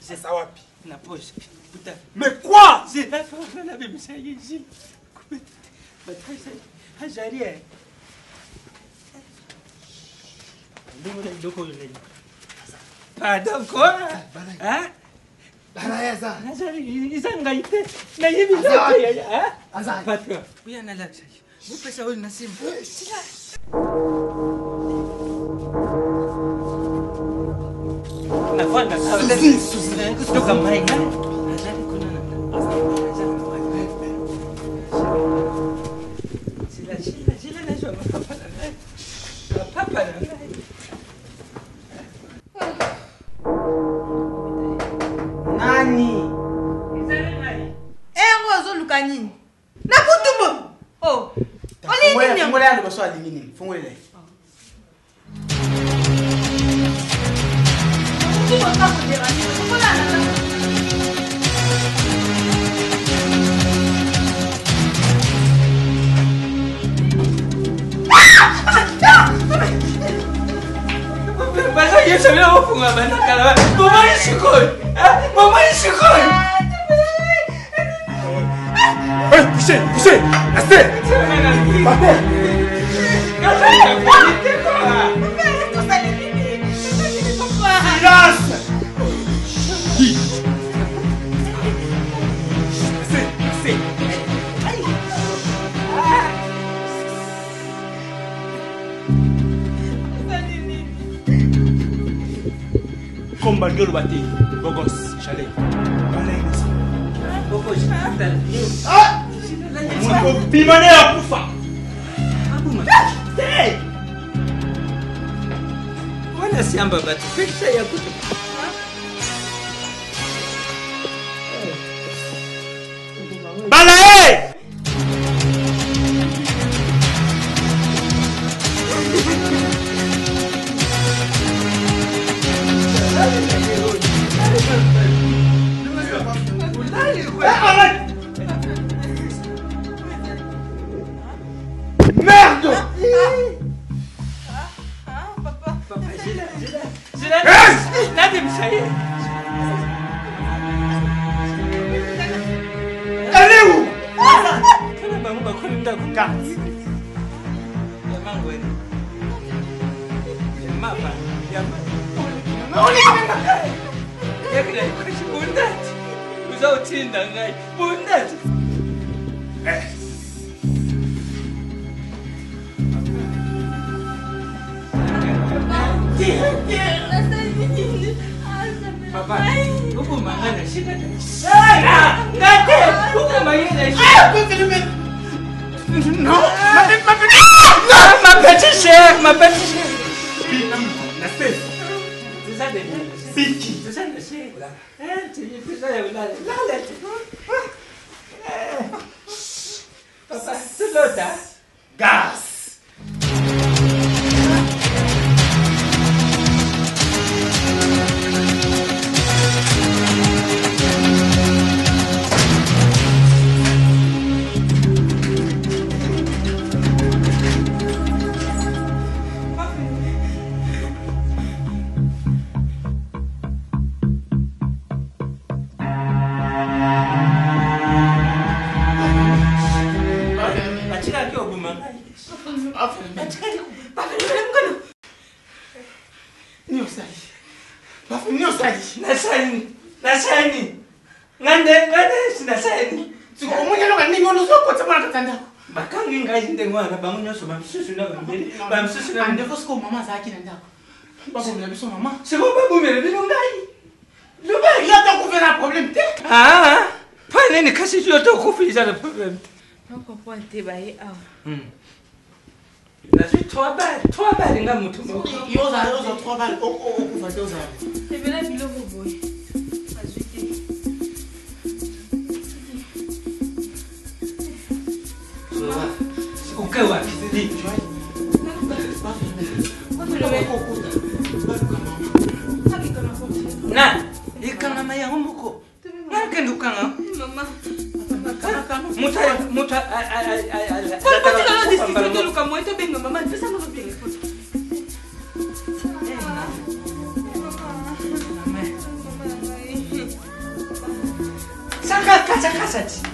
C'est ça wapi? Na poche. Mais quoi? C'est la poche la bim ça ici. Hajaria. Pardon quoi? Hein? Balayaza. Izangaite. Na hivi zote ya. Azai. Patro. Uya na laksa. Upesa wewe na simu. Nafanya kutoka mainga. Azali kuna na. Sila na shwa papa na. Papa na. Nani? Rozo Lukanini. Na kutubo. Oh. Oli nini? Ngole ando baswali nini? Fungule. Kutubo kapo derani. Kukola na. Basa yeso bila ufunga bana kala. Mama ishikoi. Mama ishikoi. Poussez! Restez! Partez! Silence! Restez! Combat de l'ouaté, Bogos, chalet. Ah! Bimane a kufa. Wana siamba batu pesa ya kutu. Balae! Merde! Papa. Nadim saya. Elle est où? Kana bangu bakunda kuka. Ya mangu wewe. Ya mapa. Ya mapa. Ya kila kitu bundati. Uzautinda ngai. Bundati. Papa, huku mangana shida. Ngate, huku mangana shida. Non! Ma petite chère, ma petite chère. Restez! C'est ça des Piki! c'est ça le chère. Tu fais ça là. Papa, c'est l'autre. Gaz! Nasani. Ngande sinasani. Siko omunye lo kaningi onozokotha mara kathanda. Bakangi ngayinde ngwana bangunyoso bamsusu na ngambele. Bamsusu na Andefo siko mama zakhe nandako. Babomela biso mama. Sebo babumela bilungayi. Lubayi Yata kuvela problem te. ah. Pane ni kasi yoto kufisa le problem. Non papa te baye awa. Nazi toi ba nga muthu moko. Yoza 3 balles okuva yoza. Te bela biloko boye. Azwite. Ukewa kizidi. Na, ikanga maya umuko. Ngake ndukanga. Mama. Muta Papa tu vas discuter Luka moi to benga mama pesa mo bien. kasa ti